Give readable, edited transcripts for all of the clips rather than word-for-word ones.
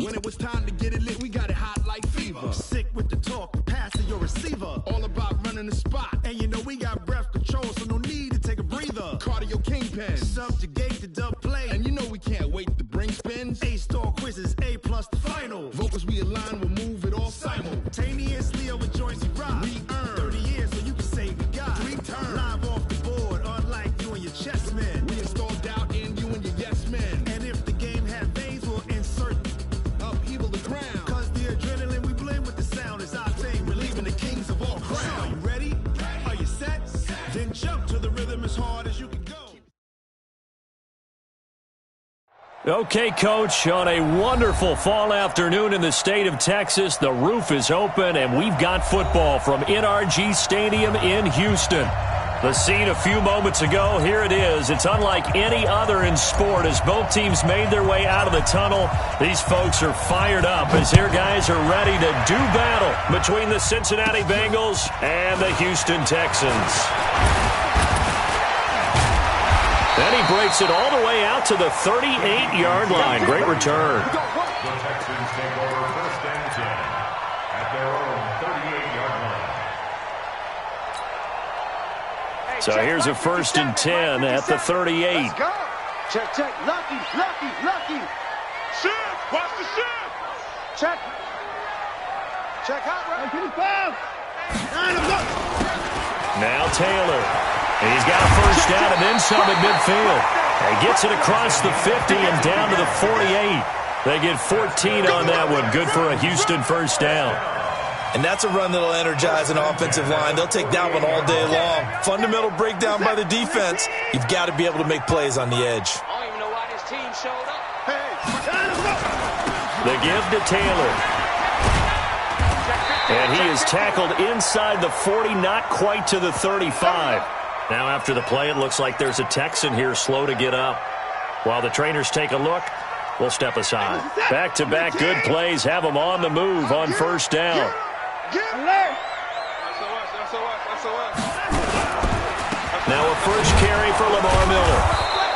When it was time to get it lit, we got it hot like fever. Sick with the talk, passing your receiver. All about running the spot. And you know we got breath control, so no need to take a breather. Cardio kingpin, subjugate the dub play. And you know we can't wait to bring spins. A-star quizzes, A+ the final. Vocals we align, we'll move it all simultaneously over joints we rock. We earn 30 years, so you can say we got 3 turns. Live off the board, unlike you and your chess men. We install doubt in you and your yes men. And if the game had veins, we'll insert upheaval the ground. Cause the adrenaline we blend with the sound is our thing. Relieving the kings of all crowns. So are you ready? Are you set? Then jump to the rhythm as hard as you can go. Okay, Coach, on a wonderful fall afternoon in the state of Texas, the roof is open, and we've got football from NRG Stadium in Houston. The scene a few moments ago, here it is. It's unlike any other in sport as both teams made their way out of the tunnel. These folks are fired up as their guys are ready to do battle between the Cincinnati Bengals and the Houston Texans. Then he breaks it all the way out to the 38-yard line. Great return. The Texans take over 1st and 10 at their own 38-yard line. So here's a 1st and 10 at the 38. Let's go. Check, check. Lucky. Shift. Watch the shift. Check. Check out, right? 25. Now Taylor. He's got a 1st down and then some at midfield. He gets it across the 50 and down to the 48. They get 14 on that one. Good for a Houston 1st down. And that's a run that'll energize an offensive line. They'll take that one all day long. Fundamental breakdown by the defense. You've got to be able to make plays on the edge. I don't even know why this team showed up. The give to Taylor. And he is tackled inside the 40, not quite to the 35. Now after the play, it looks like there's a Texan here slow to get up. While the trainers take a look, we'll step aside. Back-to-back good plays have them on the move on 1st down. Now a 1st carry for Lamar Miller.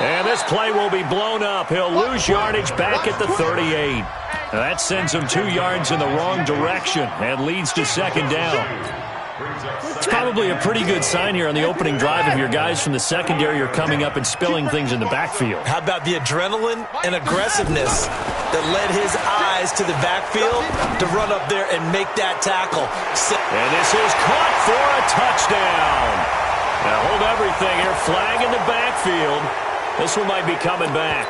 And this play will be blown up. He'll lose yardage back at the 38. Now that sends him 2 yards in the wrong direction and leads to 2nd down. It's probably a pretty good sign here on the opening drive of your guys from the secondary are coming up and spilling things in the backfield. How about the adrenaline and aggressiveness that led his eyes to the backfield to run up there and make that tackle? And this is caught for a touchdown. Now hold everything here. Flag in the backfield. This one might be coming back.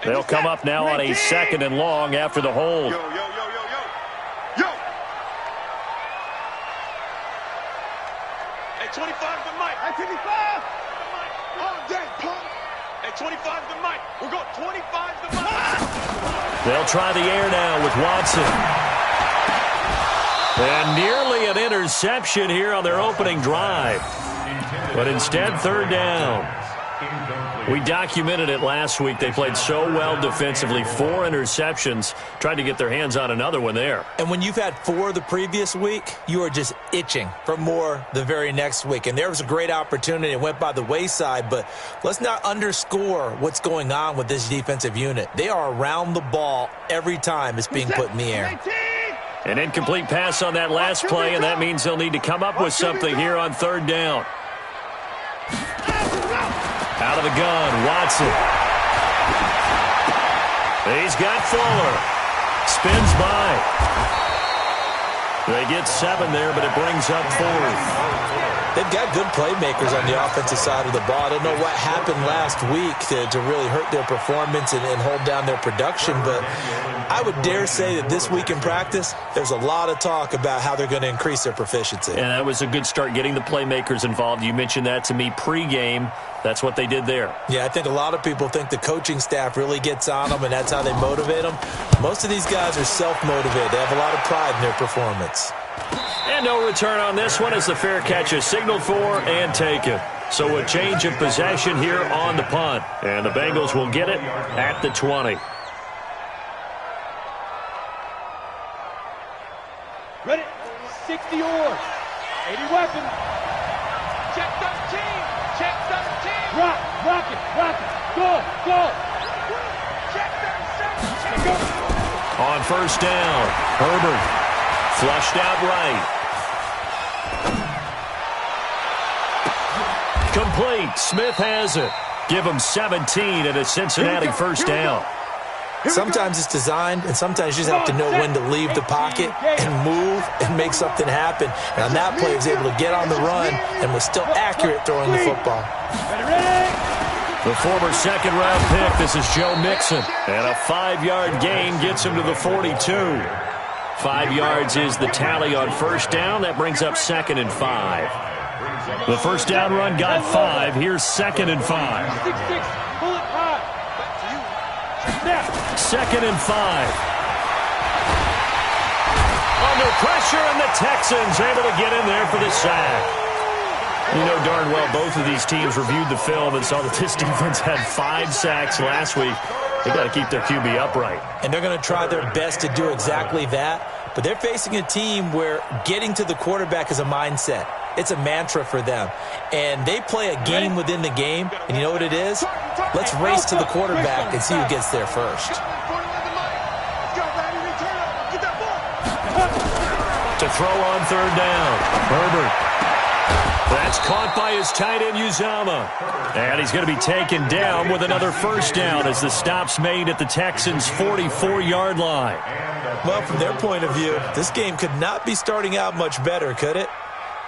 They'll come up now on a 2nd and long after the hold. Yo. Hey, 25 to Mike. Hey, 25. All day, punk. Hey, 25 to Mike. We're going 25 to Mike. They'll try the air now with Watson. And nearly an interception here on their opening drive. But instead, 3rd down. We documented it last week. They played so well defensively. 4 interceptions. Tried to get their hands on another one there. And when you've had 4 the previous week, you are just itching for more the very next week. And there was a great opportunity. It went by the wayside. But let's not underscore what's going on with this defensive unit. They are around the ball every time it's being put in the air. An incomplete pass on that last play, and that means they'll need to come up with something here on 3rd down. Out of the gun, Watson. He's got Fuller. Spins by. They get 7 there, but it brings up 4th. They've got good playmakers on the offensive side of the ball. I don't know what happened last week to really hurt their performance and hold down their production, but I would dare say that this week in practice, there's a lot of talk about how they're going to increase their proficiency. And that was a good start getting the playmakers involved. You mentioned that to me pregame. That's what they did there. Yeah, I think a lot of people think the coaching staff really gets on them, and that's how they motivate them. Most of these guys are self-motivated. They have a lot of pride in their performance. And no return on this one as the fair catch is signaled for and taken. So a change of possession here on the punt. And the Bengals will get it at the 20. Ready? 60 oars. 80 weapons. Check 13. Check 13. Rock it. Go. Check 37. Go. On first down, Herbert flushed out right. Complete. Smith has it. Give him 17 at a Cincinnati first down. Sometimes it's designed, and sometimes you just have to know when to leave the pocket and move and make something happen. And on that play, he was able to get on the run and was still accurate throwing the football. The former second-round pick, this is Joe Mixon. And a 5-yard gain gets him to the 42. 5 yards is the tally on first down. That brings up 2nd and 5. The first down run got 5. Here's 2nd and 5. 6-6. Pull it high. 2nd and 5. Under pressure, and the Texans able to get in there for the sack. You know darn well both of these teams reviewed the film and saw that this defense had 5 sacks last week. They got to keep their QB upright. And they're going to try their best to do exactly that. But they're facing a team where getting to the quarterback is a mindset. It's a mantra for them. And they play a game within the game. And you know what it is? Let's race to the quarterback and see who gets there first. To throw on third down, Herbert. That's caught by his tight end, Uzama. And he's going to be taken down with another first down as the stop's made at the Texans' 44-yard line. Well, from their point of view, this game could not be starting out much better, could it?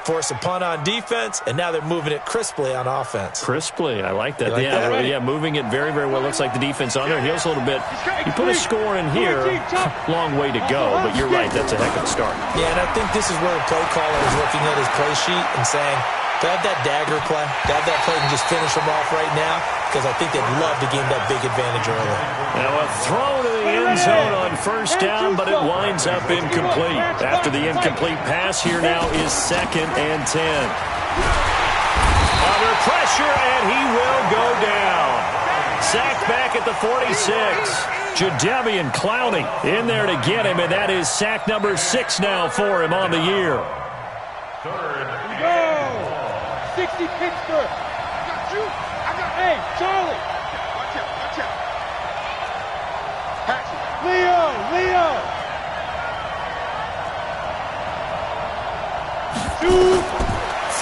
Force a punt on defense, and now they're moving it crisply on offense. Crisply, I like that. Yeah, moving it very, very well. Looks like the defense on their heels a little bit. You put a score in here, long way to go, but you're right, that's a heck of a start. Yeah, and I think this is where the play caller is looking at his play sheet and saying, to have that dagger play, to have that play and just finish them off right now, because I think they'd love to gain that big advantage early. Now a throw to the end zone on first down, but it winds up incomplete. After the incomplete pass, here now is 2nd and 10. Under pressure, and he will go down. Sacked back at the 46. Jadeveon Clowney in there to get him, and that is sack number 6 now for him on the year. Go! 60 Pittsburgh. Hey, Charlie. Watch out. Leo. Shoot.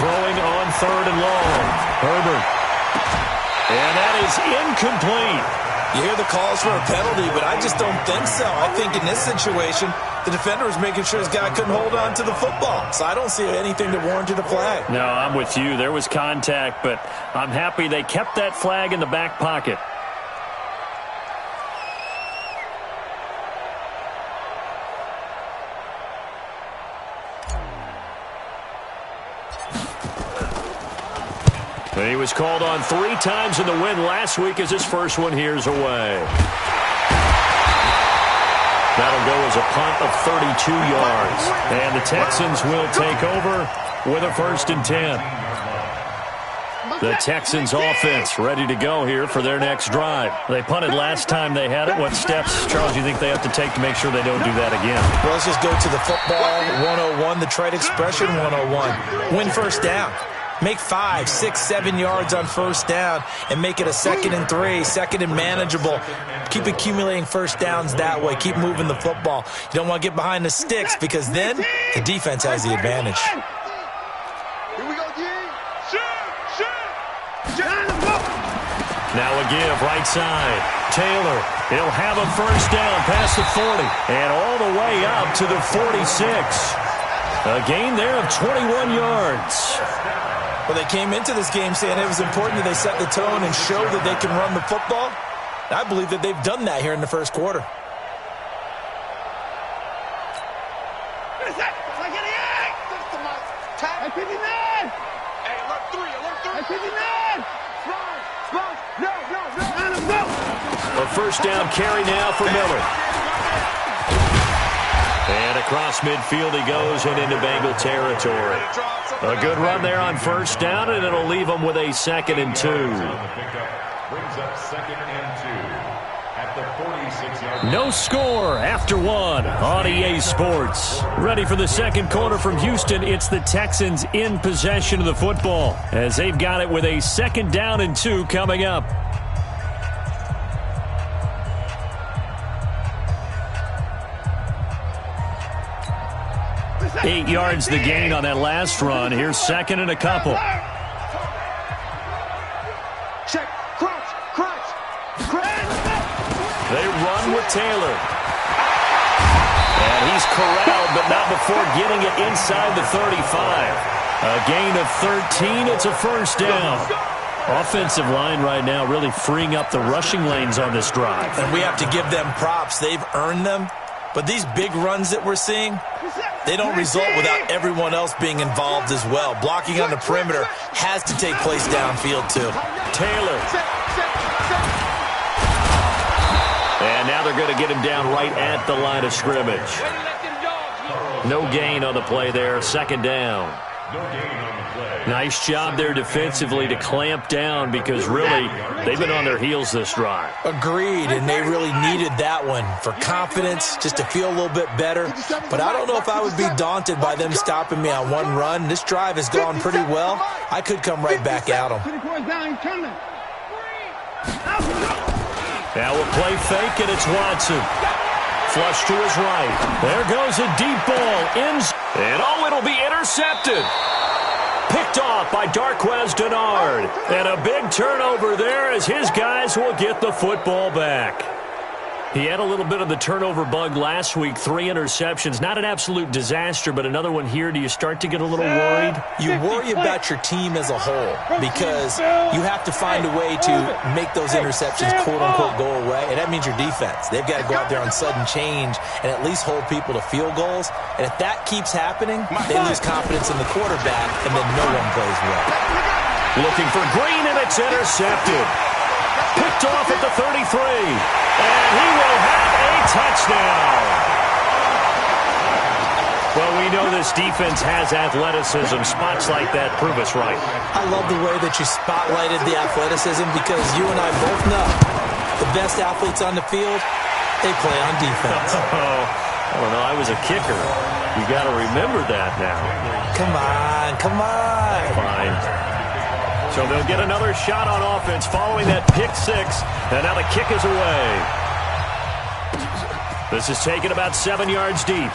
Throwing on third and long. Herbert. And that is incomplete. You hear the calls for a penalty, but I just don't think so. I think in this situation, the defender was making sure his guy couldn't hold on to the football. So I don't see anything that warranted a flag. No, I'm with you. There was contact, but I'm happy they kept that flag in the back pocket. He was called on 3 times in the win last week as his first one here's away. That'll go as a punt of 32 yards. And the Texans will take over with a 1st and 10. The Texans offense ready to go here for their next drive. They punted last time they had it. What steps, Charles, do you think they have to take to make sure they don't do that again? Well, let's just go to the football 101, the trade expression 101. Win first down. Make 5, 6, 7 yards on first down and make it a 2nd and 3, 2nd and manageable. Keep accumulating first downs that way. Keep moving the football. You don't want to get behind the sticks because then the defense has the advantage. Here we go, G. Shoot. Now a give, right side. Taylor, he'll have a first down past the 40 and all the way up to the 46. A gain there of 21 yards. Well, they came into this game saying it was important that they set the tone and show that they can run the football. I believe that they've done that here in the first quarter. A first down carry now for Miller. And across midfield he goes and into Bengal territory. A good run there on first down, and it'll leave them with a 2nd and 2. Brings up 2nd and 2 at at the 46-yard line. No score after one on EA Sports. Ready for the second quarter from Houston. It's the Texans in possession of the football as they've got it with a 2nd down and 2 coming up. 8 yards the gain on that last run. Here's 2nd and a couple. Check. Crouch. They run with Taylor. And he's corralled, but not before getting it inside the 35. A gain of 13. It's a 1st down. Offensive line right now really freeing up the rushing lanes on this drive. And we have to give them props. They've earned them. But these big runs that we're seeing, they don't result without everyone else being involved as well. Blocking on the perimeter has to take place downfield too. Taylor. And now they're going to get him down right at the line of scrimmage. No gain on the play there. 2nd down. No gain on the play. Nice job there defensively to clamp down because really they've been on their heels this drive. Agreed, and they really needed that one for confidence, just to feel a little bit better. But I don't know if I would be daunted by them stopping me on one run. This drive has gone pretty well. I could come right back at them. Now a play fake, and it's Watson. Flush to his right. There goes a deep ball. And it'll be intercepted. Picked off by Darquez Denard. And a big turnover there as his guys will get the football back. He had a little bit of the turnover bug last week. 3 interceptions. Not an absolute disaster, but another one here. Do you start to get a little worried? You worry about your team as a whole because you have to find a way to make those interceptions quote-unquote go away, and that means your defense. They've got to go out there on sudden change and at least hold people to field goals. And if that keeps happening, they lose confidence in the quarterback, and then no one plays well. Looking for Green, and it's intercepted. Picked off at the 33. And he will have a touchdown. Well, we know this defense has athleticism. Spots like that prove us right. I love the way that you spotlighted the athleticism because you and I both know the best athletes on the field, they play on defense. I don't know. I was a kicker. You got to remember that now. Come on. Fine. So they'll get another shot on offense following that pick 6. And now the kick is away. This is taken about 7 yards deep.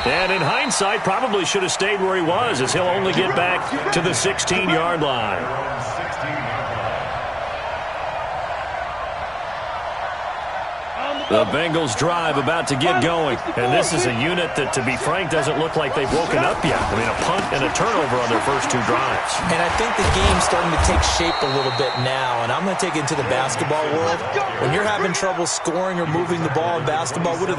And in hindsight, probably should have stayed where he was as he'll only get back to the 16-yard line. The Bengals drive about to get going. And this is a unit that, to be frank, doesn't look like they've woken up yet. I mean, a punt and a turnover on their first 2 drives. And I think the game's starting to take shape a little bit now. And I'm going to take it into the basketball world. When you're having trouble scoring or moving the ball in basketball, what do?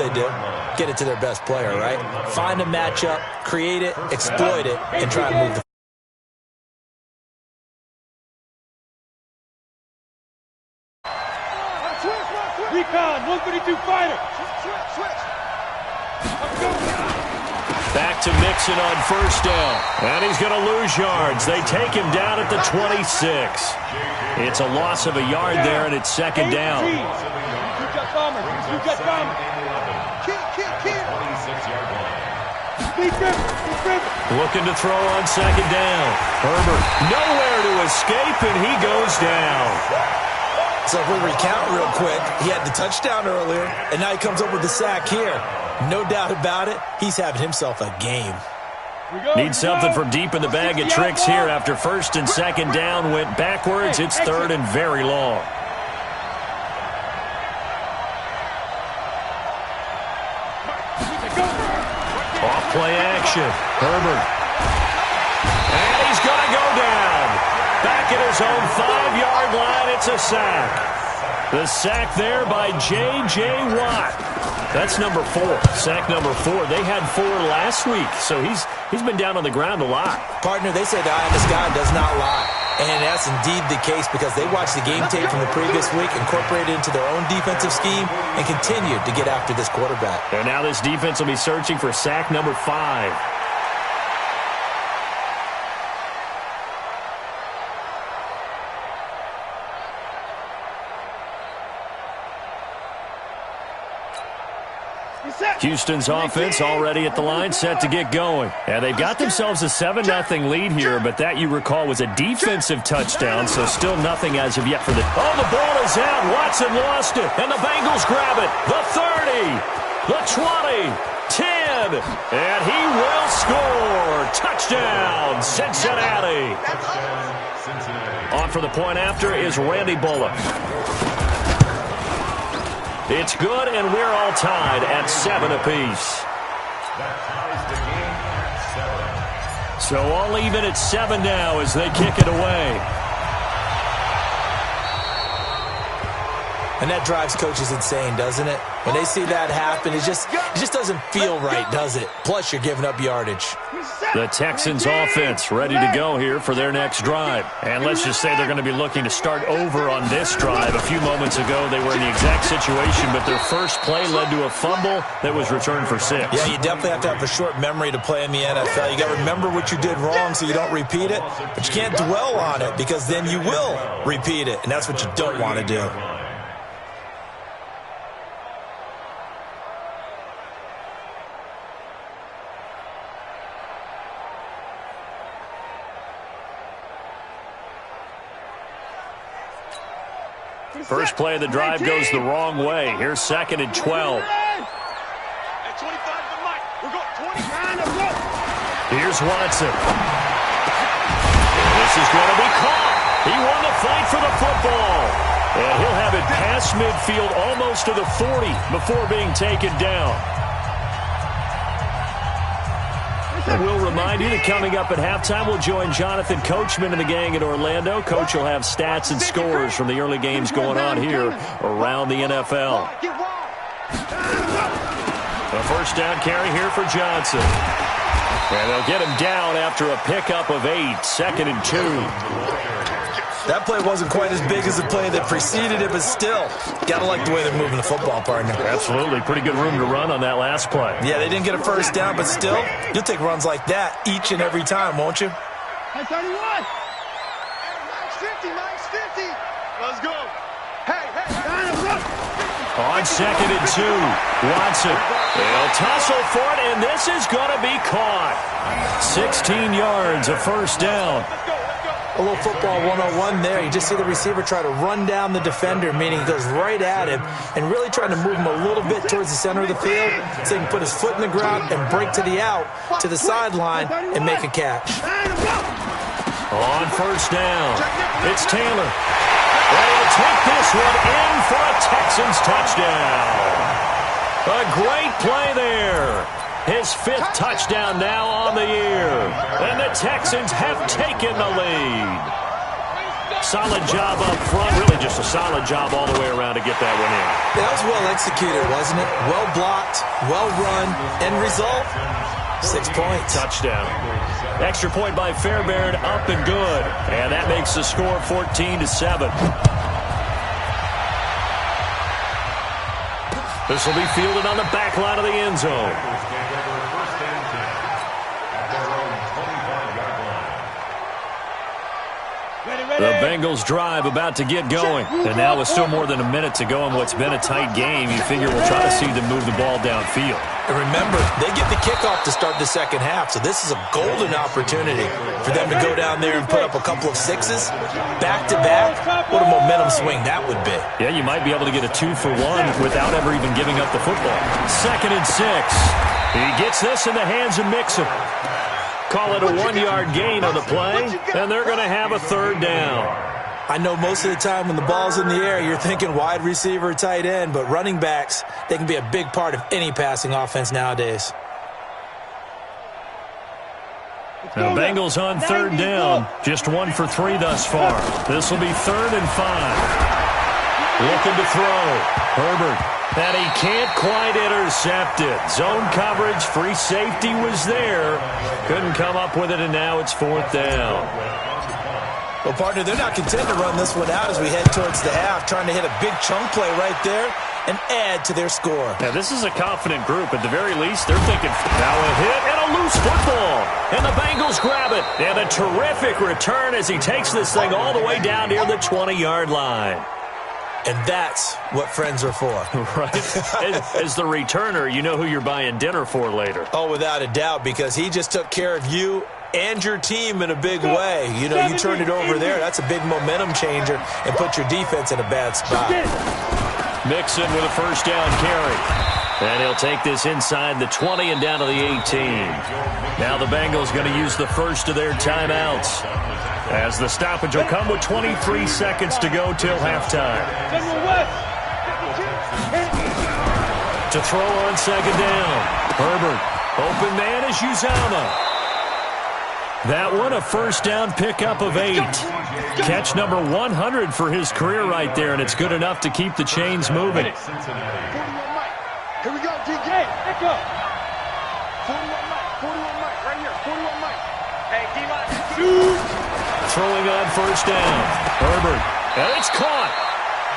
Get it to their best player, right? Find a matchup, create it, exploit it, and try to move the Recon, 132 fighter. Back to Mixon on 1st down. And he's going to lose yards. They take him down at the 26. It's a loss of a yard there, and it's 2nd down. Looking to throw on 2nd down. Herbert nowhere to escape, and he goes down. So if we recount real quick, he had the touchdown earlier, and now he comes up with the sack here. No doubt about it, he's having himself a game. Need something from deep in the bag of tricks here after 1st and 2nd down went backwards. It's 3rd and very long. Off play action. Herbert. And he's going to go down. Back at his own 5-yard line, it's a sack. The sack there by J.J. Watt. That's number 4. Sack number 4. They had 4 last week, so he's been down on the ground a lot. Partner, they say the eye of the sky does not lie. And that's indeed the case because they watched the game tape from the previous week, incorporated it into their own defensive scheme, and continued to get after this quarterback. And now this defense will be searching for sack number 5. Houston's offense already at the line, set to get going. And they've got themselves a 7-0 lead here, but that, you recall, was a defensive touchdown, so still nothing as of yet for the... Oh, the ball is out. Watson lost it, and the Bengals grab it. The 30, the 20, 10, and he will score. Touchdown, Cincinnati. On for the point after is Randy Bullock. It's good, and we're all tied at 7 apiece. So all even at 7 now as they kick it away. And that drives coaches insane, doesn't it? When they see that happen, it just doesn't feel right, does it? Plus, you're giving up yardage. The Texans offense ready to go here for their next drive. And let's just say they're going to be looking to start over on this drive. A few moments ago, they were in the exact situation, but their first play led to a fumble that was returned for 6. Yeah, you definitely have to have a short memory to play in the NFL. You got to remember what you did wrong so you don't repeat it, but you can't dwell on it because then you will repeat it, and that's what you don't want to do. First play of the drive goes the wrong way. Here's 2nd and 12. At 25 to Mike. We're going 29 to go. Here's Watson. This is going to be caught. He won the fight for the football. And he'll have it past midfield almost to the 40 before being taken down. And we'll remind you that coming up at halftime, we'll join Jonathan Coachman and the gang in Orlando. Coach will have stats and scores from the early games going on here around the NFL. A first down carry here for Johnson. And they'll get him down after a pickup of 8, 2nd and 2. That play wasn't quite as big as the play that preceded it, but still, got to like the way they're moving the football, partner. Absolutely. Pretty good room to run on that last play. Yeah, they didn't get a first down, but still, you'll take runs like that each and every time, won't you? Hey, 31. Max 50. Let's go. Hey. On 2nd and 2, Watson. They'll tussle for it, and this is going to be caught. 16 yards, a first down. A little football 101 there. You just see the receiver try to run down the defender, meaning he goes right at him and really trying to move him a little bit towards the center of the field so he can put his foot in the ground and break to the out, to the sideline, and make a catch. On first down, it's Taylor. And he'll take this one in for a Texans touchdown. A great play there. His 5th touchdown now on the year. And the Texans have taken the lead. Solid job up front. Really just a solid job all the way around to get that one in. That was well executed, wasn't it? Well blocked, well run. End result, 6 points. Touchdown. Extra point by Fairbairn, up and good. And that makes the score 14-7. This will be fielded on the back line of the end zone. The Bengals drive about to get going. And now with still more than a minute to go in what's been a tight game, you figure we'll try to see them move the ball downfield. And remember, they get the kickoff to start the second half, so this is a golden opportunity for them to go down there and put up a couple of 6s back-to-back. What a momentum swing that would be. Yeah, you might be able to get a 2-for-1 without ever even giving up the football. 2nd and 6. He gets this in the hands of Mixon. Call it a 1-yard gain on the play, and they're going to have a 3rd down. I know most of the time when the ball's in the air, you're thinking wide receiver, tight end, but running backs, they can be a big part of any passing offense nowadays. The Bengals on 3rd down, just 1 for 3 thus far. This will be 3rd and 5. Looking to throw. Herbert. And he can't quite intercept it. Zone coverage, free safety was there. Couldn't come up with it, and now it's 4th down. Well, partner, they're not content to run this one out as we head towards the half, trying to hit a big chunk play right there and add to their score. Now, this is a confident group. At the very least, they're thinking, now a hit and a loose football. And the Bengals grab it. And a terrific return as he takes this thing all the way down near the 20-yard line. And that's what friends are for. Right. As the returner, you know who you're buying dinner for later. Oh, without a doubt, because he just took care of you and your team in a big way. You know, you turned it over there. That's a big momentum changer and put your defense in a bad spot. Mixon with a first down carry. And he'll take this inside the 20 and down to the 18. Now the Bengals going to use the first of their timeouts, as the stoppage will come with 23 seconds to go till halftime. To throw on second down. Herbert. Open man is Uzama. That one, a first down pickup of 8. Catch number 100 for his career right there, and it's good enough to keep the chains moving. Here we go, DJ. Echo. 41 Mike, right here. 41 Mike. Hey, D-Line. Throwing on first down. Herbert. And it's caught.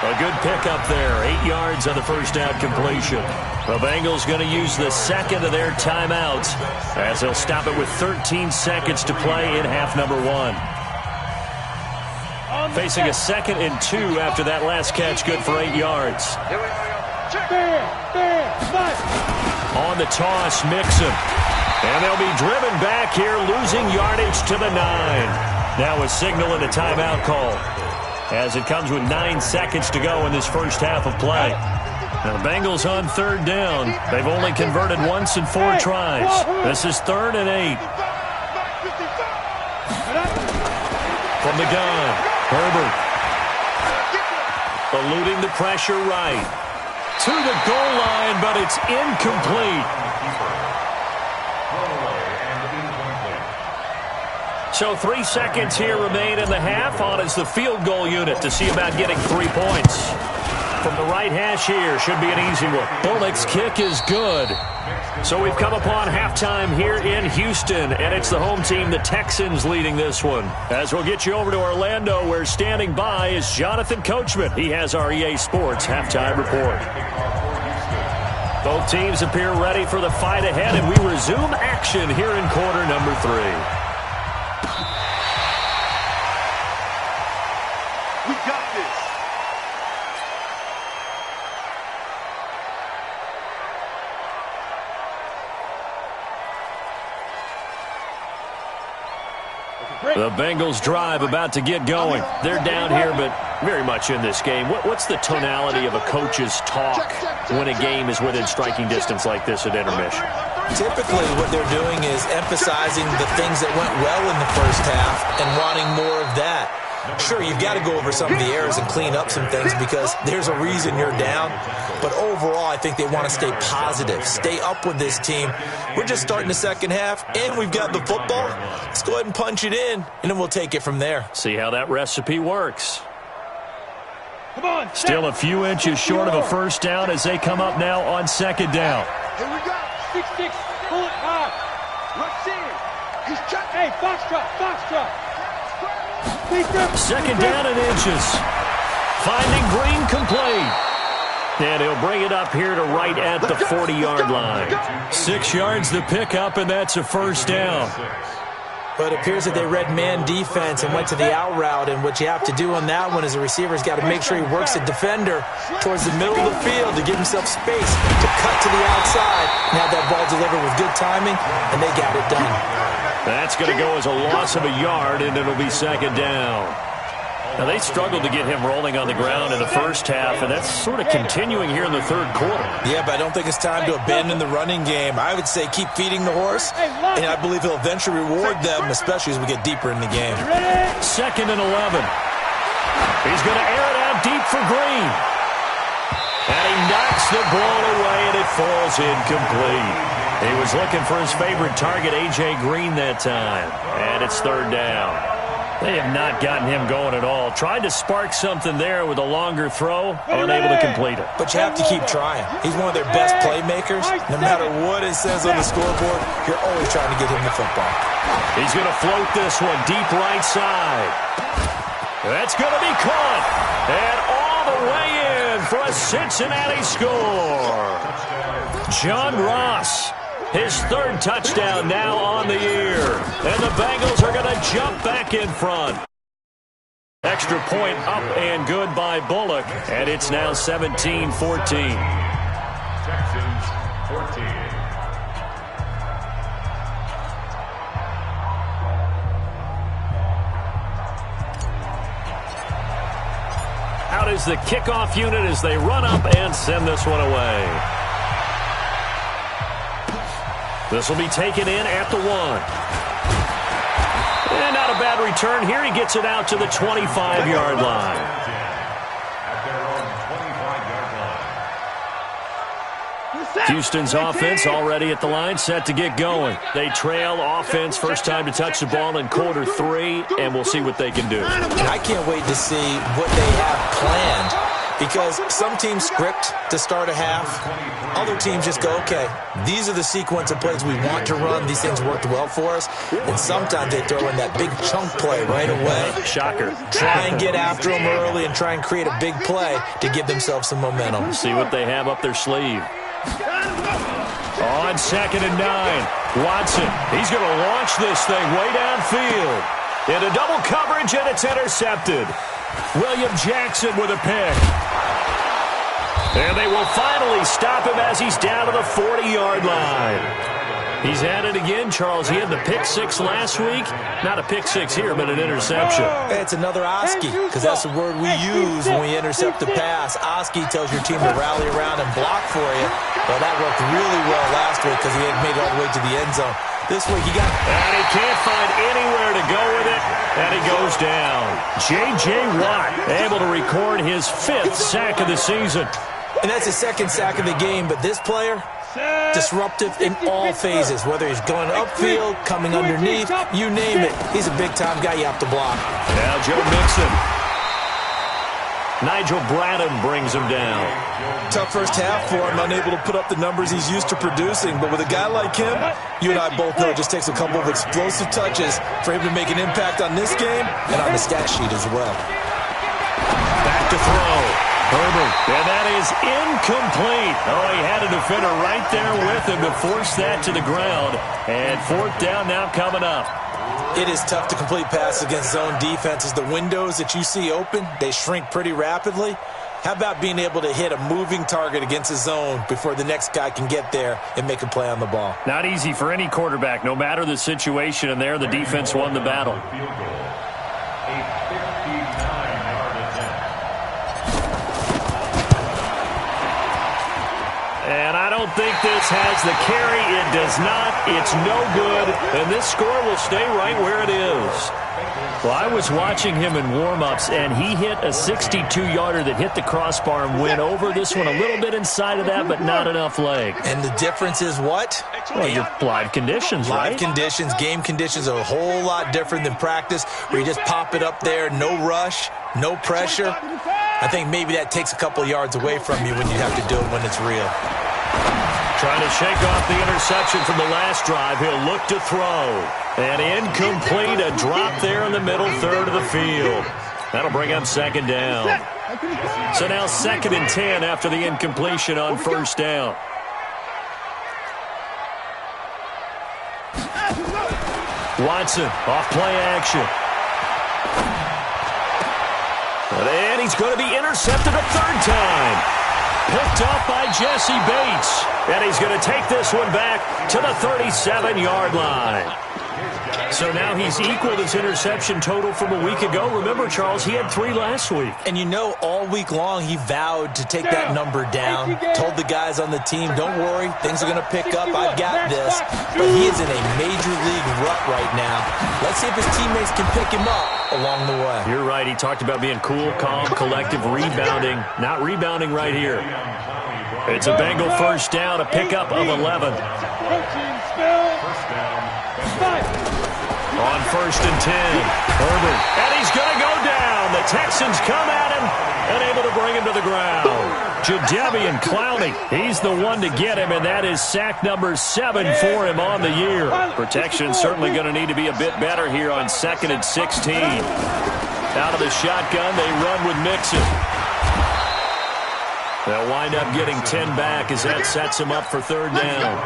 A good pickup there. 8 yards on the first down completion. The Bengals going to use the second of their timeouts, as they'll stop it with 13 seconds to play in half number 1. Facing a 2nd and 2 after that last catch, good for 8 yards. Here we go. On the toss, Mixon. And they'll be driven back here, losing yardage to the 9. Now a signal and a timeout call, as it comes with 9 seconds to go in this first half of play. Now the Bengals on third down. They've only converted once in 4 tries. This is 3rd and 8. From the gun, Herbert. Eluding the pressure right. To the goal line, but it's incomplete. So 3 seconds here remain in the half. On is the field goal unit to see about getting 3 points. From the right hash here, should be an easy one. Bullock's kick is good. So we've come upon halftime here in Houston, and it's the home team, the Texans, leading this one. As we'll get you over to Orlando, where standing by is Jonathan Coachman. He has our EA Sports halftime report. Both teams appear ready for the fight ahead, and we resume action here in quarter number 3. We got this. The Bengals drive about to get going. They're down here, but very much in this game. What's the tonality of a coach's talk when a game is within striking distance like this at intermission? Typically, what they're doing is emphasizing the things that went well in the first half and wanting more of that. Sure, you've got to go over some of the errors and clean up some things because there's a reason you're down. But overall, I think they want to stay positive, stay up with this team. We're just starting the second half, and we've got the football. Let's go ahead and punch it in, and then we'll take it from there. See how that recipe works. Come on. Still a few inches short of a first down as they come up now on second down. Here we go. 6-6. Pull it high. Rush in. He's checking. Hey, foxtrot. Second down and inches. Finding Green complete. And he'll bring it up here to right at the 40-yard line. 6 yards the pickup, and that's a first down. But it appears that they read man defense and went to the out route, and what you have to do on that one is the receiver's got to make sure he works the defender towards the middle of the field to give himself space to cut to the outside and have that ball delivered with good timing, and they got it done. That's going to go as a loss of a yard, and it'll be second down. Now, they struggled to get him rolling on the ground in the first half, and that's sort of continuing here in the third quarter. Yeah, but I don't think it's time to abandon the running game. I would say keep feeding the horse, and I believe he'll eventually reward them, especially as we get deeper in the game. Second and 11. He's going to air it out deep for Green. And he knocks the ball away, and it falls incomplete. He was looking for his favorite target, A.J. Green, that time. And it's third down. They have not gotten him going at all. Tried to spark something there with a longer throw, unable to complete it. But you have to keep trying. He's one of their best playmakers. No matter what it says on the scoreboard, you're always trying to get him the football. He's going to float this one deep right side. That's going to be caught. And all the way in for a Cincinnati score. John Ross. His third touchdown now on the year. And the Bengals are going to jump back in front. Extra point up and good by Bullock, and it's now 17-14. Texans 14. Out is the kickoff unit as they run up and send this one away. This will be taken in at the 1. And not a bad return here. He gets it out to the 25-yard line. At their own 25-yard line. Houston's offense already at the line, set to get going. They trail offense, first time to touch the ball in quarter 3, and we'll see what they can do. And I can't wait to see what they have planned, because some teams script to start a half. Other teams just go, okay, these are the sequence of plays we want to run. These things worked well for us. And sometimes they throw in that big chunk play right away. Shocker. Try and get after them early and try and create a big play to give themselves some momentum. See what they have up their sleeve. On 2nd and 9, Watson. He's going to launch this thing way downfield. Into double coverage, and it's intercepted. William Jackson with a pick. And they will finally stop him as he's down to the 40-yard line. He's at it again, Charles. He had the pick 6 last week. Not a pick 6 here, but an interception. It's another Oski, because that's the word we use when we intercept the pass. Oski tells your team to rally around and block for you. Well, that worked really well last week because he had made it all the way to the end zone. This week he got... And he can't find anywhere to go with it, and he goes down. J.J. Watt able to record his 5th sack of the season. And that's his 2nd sack of the game, but this player, disruptive in all phases, whether he's going upfield, coming underneath, you name it. He's a big-time guy you have to block. Now Joe Mixon. Nigel Bradham brings him down. Tough first half for him, unable to put up the numbers he's used to producing. But with a guy like him, you and I both know it just takes a couple of explosive touches for him to make an impact on this game and on the stat sheet as well. Back to throw. Herbert, and that is incomplete. Oh, he had a defender right there with him to force that to the ground. And 4th down now coming up. It is tough to complete passes against zone defenses. The windows that you see open, they shrink pretty rapidly. How about being able to hit a moving target against a zone before the next guy can get there and make a play on the ball? Not easy for any quarterback, no matter the situation, and there the defense won the battle. Field goal. A 59-yard attempt. And I don't think this has the carry. It does not. It's no good. And this score will stay right where it is. Well, I was watching him in warm-ups, and he hit a 62-yarder that hit the crossbar and went over. This one a little bit inside of that, but not enough leg. And the difference is what? Well, your live conditions, right? Live conditions, game conditions are a whole lot different than practice, where you just pop it up there, no rush, no pressure. I think maybe that takes a couple yards away from you when you have to do it when it's real. Trying to shake off the interception from the last drive. He'll look to throw. And incomplete, a drop there in the middle third of the field. That'll bring up 2nd down. So now 2nd and 10 after the incompletion on 1st down. Watson, off play action. And he's going to be intercepted a 3rd time. Picked up by Jesse Bates. And he's going to take this one back to the 37-yard line. So now he's equaled his interception total from a week ago. Remember, Charles, he had 3 last week. And you know, all week long he vowed to take that number down. Told the guys on the team, don't worry, things are going to pick up. I've got this. But he is in a major league rut right now. Let's see if his teammates can pick him up along the way. You're right. He talked about being cool, calm, collective, rebounding. Not rebounding right here. It's a Bengal 1st down, a pickup of 11. On 1st and 10, Herbert, and he's going to go down. The Texans come at him and able to bring him to the ground. Jadeveon Clowney, he's the one to get him, and that is sack number 7 for him on the year. Protection certainly going to need to be a bit better here on 2nd and 16. Out of the shotgun, they run with Mixon. They'll wind up getting 10 back as that sets them up for third down.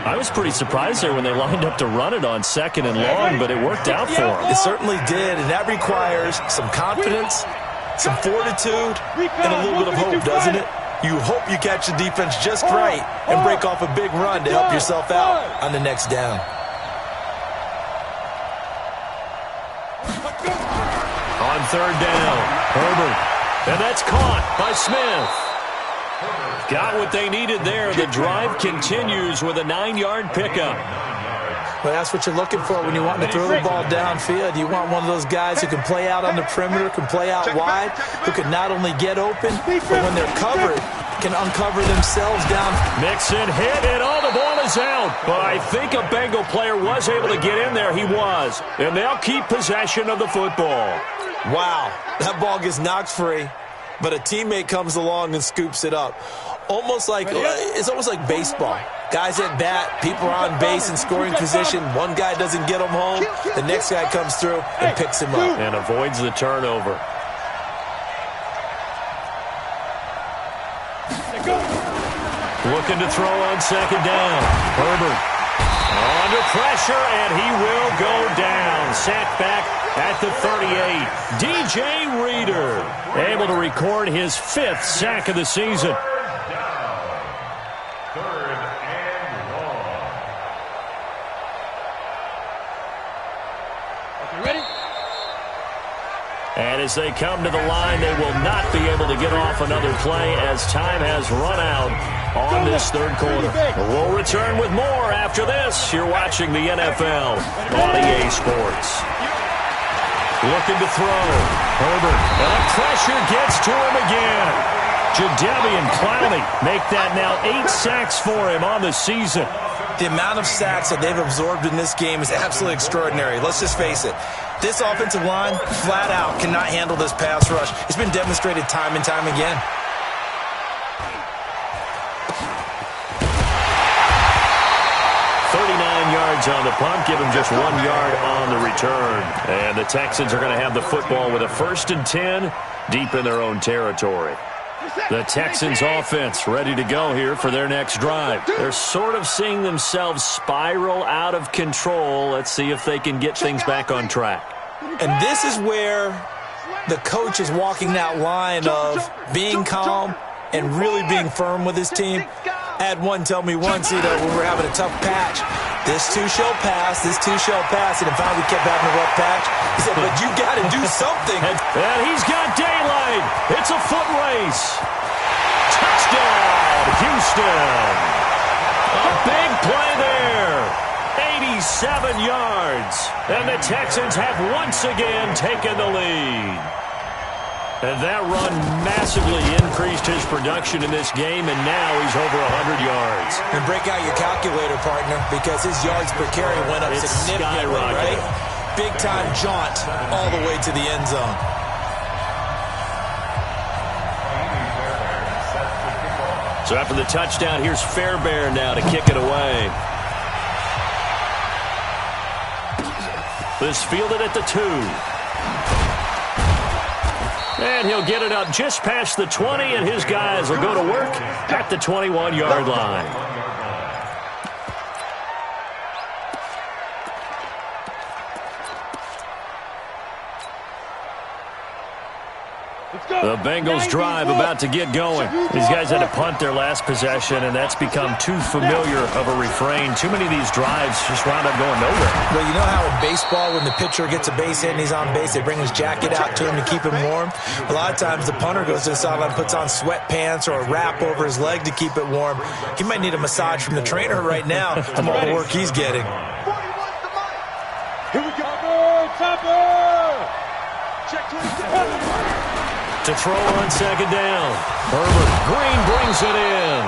I was pretty surprised there when they lined up to run it on second and long, but it worked out for them. It certainly did, and that requires some confidence, some fortitude, and a little bit of hope, doesn't it? You hope you catch the defense just right and break off a big run to help yourself out on the next down. On third down, Herbert. And that's caught by Smith. Got what they needed there. The drive continues with a 9-yard pickup. Well, that's what you're looking for when you want to throw the ball downfield. You want one of those guys who can play out on the perimeter, can play out wide, who can not only get open, but when they're covered, can uncover themselves down. Mixon hit, and the ball is out. But I think a Bengal player was able to get in there. He was. And they'll keep possession of the football. Wow, that ball gets knocked free, but a teammate comes along and scoops it up. It's almost like baseball. Guys at bat, people are on base in scoring position. One guy doesn't get them home. The next guy comes through and picks him up. And avoids the turnover. Looking to throw on second down. Herbert under pressure, and he will go down. Sacked back at the 38. DJ Reader able to record his 5th sack of the season. And as they come to the line, they will not be able to get off another play as time has run out on this third quarter. We'll return with more after this. You're watching the NFL on EA Sports. Looking to throw. Herbert. And the pressure gets to him again. Jadeveon Clowney make that now 8 sacks for him on the season. The amount of sacks that they've absorbed in this game is absolutely extraordinary. Let's just face it. This offensive line, flat out, cannot handle this pass rush. It's been demonstrated time and time again. Yards on the punt, give him just 1 yard on the return. And the Texans are going to have the football with a 1st and 10 deep in their own territory. The Texans offense ready to go here for their next drive. They're sort of seeing themselves spiral out of control. Let's see if they can get things back on track. And this is where the coach is walking that line of being calm and really being firm with his team. I had one tell me once, when we were having a tough patch, this too shall pass, this too shall pass. And if we kept having a rough patch, he said, but you got to do something. And he's got daylight. It's a foot race. Touchdown, Houston. A big play there. 87 yards. And the Texans have once again taken the lead. And that run massively increased his production in this game, and now he's over 100 yards. And break out your calculator, partner, because his yards per carry went up significantly, right? Big-time jaunt all the way to the end zone. So after the touchdown, here's Fairbairn now to kick it away. This fielded at the 2. And he'll get it up just past the 20, and his guys will go to work at the 21-yard line. The Bengals drive about to get going. These guys had to punt their last possession, and that's become too familiar of a refrain. Too many of these drives just wound up going nowhere. Well, you know how in baseball, when the pitcher gets a base hit and he's on base, they bring his jacket out to him to keep him warm? A lot of times the punter goes to the sideline, puts on sweatpants or a wrap over his leg to keep it warm. He might need a massage from the trainer right now from all the work he's getting. Here we go. Chopper! Check 27. To throw on second down. Herbert. Green brings it in.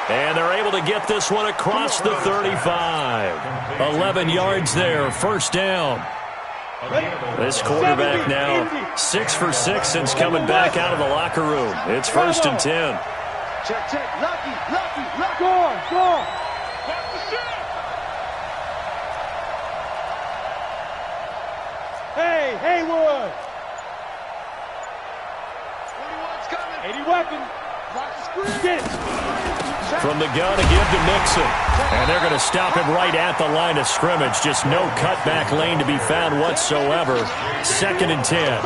And they're able to get this one across the 35. 11 yards there. First down. This quarterback now 6 for 6 since coming back out of the locker room. It's 1st and 10. Check. Lucky. Go on. Hey, Haywood. 80 weapon. Get it. From the gun to give to Mixon. And they're going to stop him right at the line of scrimmage. Just no cutback lane to be found whatsoever. 2nd and 10.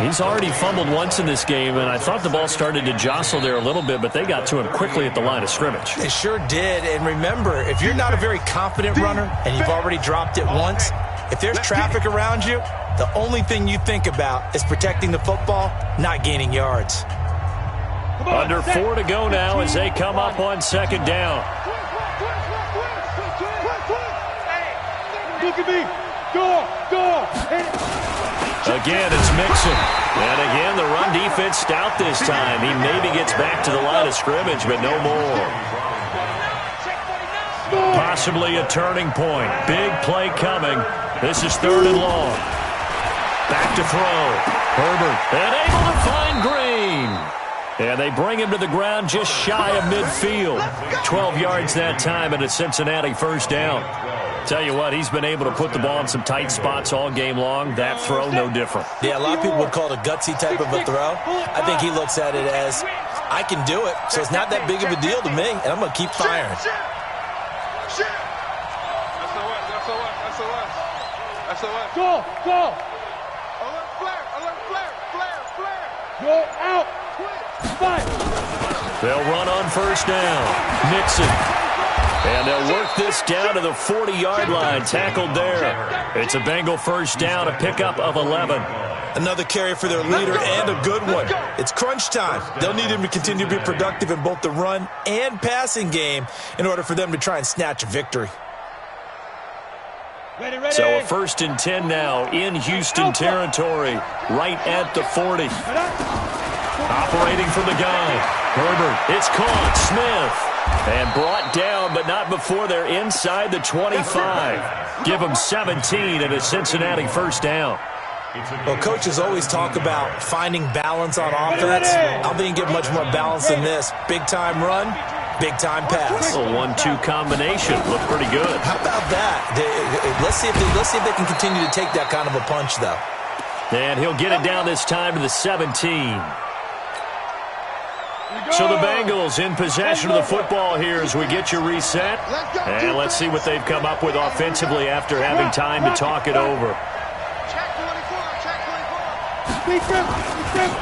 He's already fumbled once in this game, and I thought the ball started to jostle there a little bit, but they got to him quickly at the line of scrimmage. They sure did. And remember, if you're not a very confident runner and you've already dropped it once, if there's traffic around you, the only thing you think about is protecting the football, not gaining yards. Under 4 to go now as they come up on 2nd down. Look at me. Go. Again, it's Mixon. And again, the run defense stout this time. He maybe gets back to the line of scrimmage, but no more. Possibly a turning point. Big play coming. This is 3rd and long. Back to throw. Herbert. And able to find Green. And they bring him to the ground just shy of midfield. 12 yards that time and a Cincinnati 1st down. Tell you what, he's been able to put the ball in some tight spots all game long. That throw, no different. Yeah, a lot of people would call it a gutsy type of a throw. I think he looks at it as, I can do it, so it's not that big of a deal to me, and I'm going to keep firing. Go. Go out. They'll run on 1st down. Mixon. And they'll work this down to the 40-yard line. Tackled there. It's a Bengal 1st down, a pickup of 11. Another carry for their leader and a good one. It's crunch time. They'll need him to continue to be productive in both the run and passing game in order for them to try and snatch a victory. Ready. So a 1st and 10 now in Houston territory, right at the 40. Operating from the gun. Herbert, it's caught. Smith. And brought down, but not before they're inside the 25. Give them 17 and a Cincinnati 1st down. Well, coaches always talk about finding balance on offense. I don't think you get much more balance than this. Big-time run, big-time pass. A 1-2 combination. Looked pretty good. How about that? Let's see if they can continue to take that kind of a punch, though. And he'll get it down this time to the 17. So the Bengals in possession of the football here as we get you reset. And let's see what they've come up with offensively after having time to talk it over.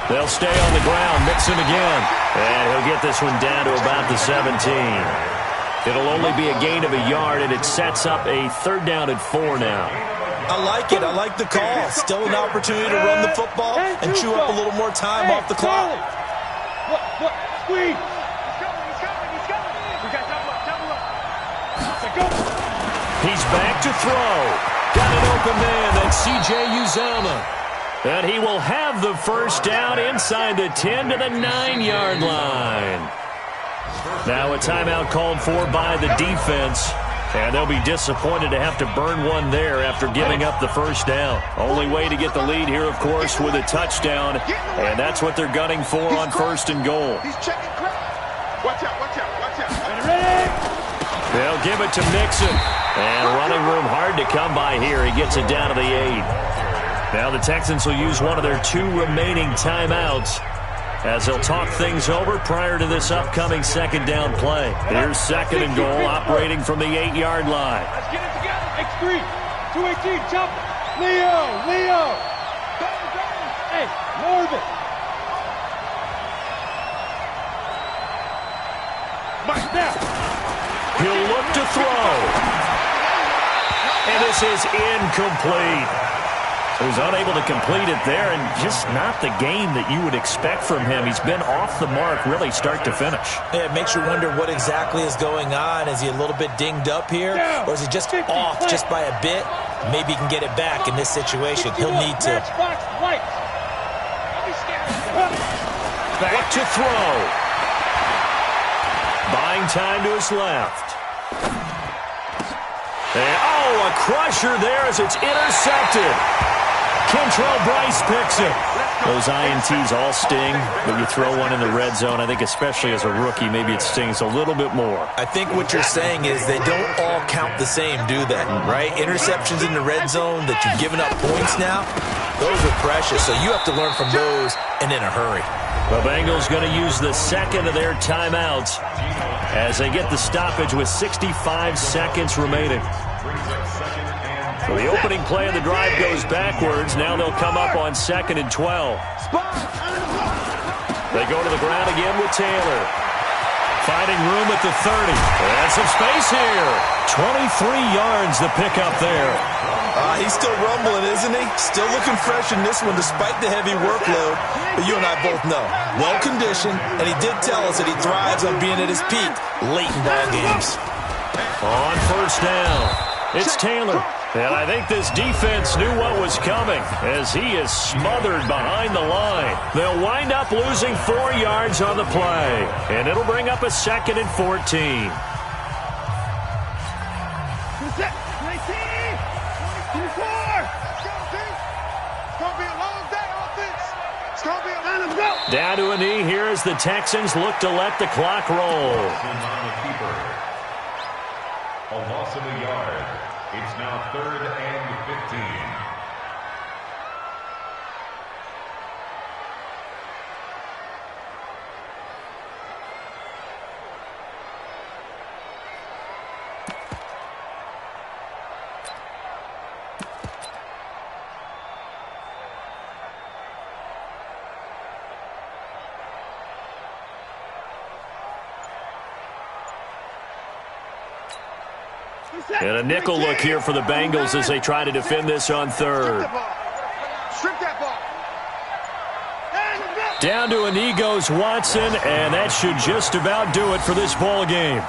They'll stay on the ground. Mixon again. And he'll get this one down to about the 17. It'll only be a gain of a yard, and it sets up a 3rd down and 4 now. I like it. I like the call. Still an opportunity to run the football and chew up a little more time off the clock. What? Squeeze. He's coming. We got double up. He's back to throw. Got an open man. That's C.J. Uzomah. And he will have the 1st down inside the 10 to the 9-yard line. Now a timeout called for by the defense. And they'll be disappointed to have to burn one there after giving up the 1st down. Only way to get the lead here, of course, with a touchdown. And that's what they're gunning for on 1st and goal. He's checking crowd. Watch out. They'll give it to Mixon. And running room hard to come by here. He gets it down to the 8. Now the Texans will use one of their 2 remaining timeouts as they'll talk things over prior to this upcoming 2nd down play. Here's 2nd and goal, operating from the 8-yard line. Let's get it together. X3, 218, chop it. Leo. Hey, Northern. Mike, now. He'll look to throw. And this is incomplete. He was unable to complete it there, and just not the game that you would expect from him. He's been off the mark really start to finish. Yeah, it makes you wonder what exactly is going on. Is he a little bit dinged up here, or is he just off just by a bit? Maybe he can get it back in this situation. He'll need to. Back to throw. Buying time to his left. And, a crusher there as it's intercepted. Kentrell Bryce picks it. Those INTs all sting, but you throw one in the red zone, I think especially as a rookie, maybe it stings a little bit more. I think what you're saying is they don't all count the same, do they? Right? Interceptions in the red zone that you've given up points now, those are precious, so you have to learn from those and in a hurry. The Bengals going to use the second of their timeouts as they get the stoppage with 65 seconds remaining. So the opening play of the drive goes backwards. Now they'll come up on 2nd and 12. They go to the ground again with Taylor. Finding room at the 30. And some space here. 23 yards the pickup there. He's still rumbling, isn't he? Still looking fresh in this one despite the heavy workload. But you and I both know, well-conditioned, and he did tell us that he thrives on being at his peak late in ball games. On 1st down, it's Taylor. And I think this defense knew what was coming as he is smothered behind the line. They'll wind up losing 4 yards on the play, and it'll bring up a 2nd and 14. Down to a knee here as the Texans look to let the clock roll. A loss of a yard. It's now 3rd and 15. And a nickel look here for the Bengals as they try to defend this on 3rd. Down to a knee goes Watson, and that should just about do it for this ball game.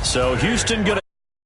So Houston going to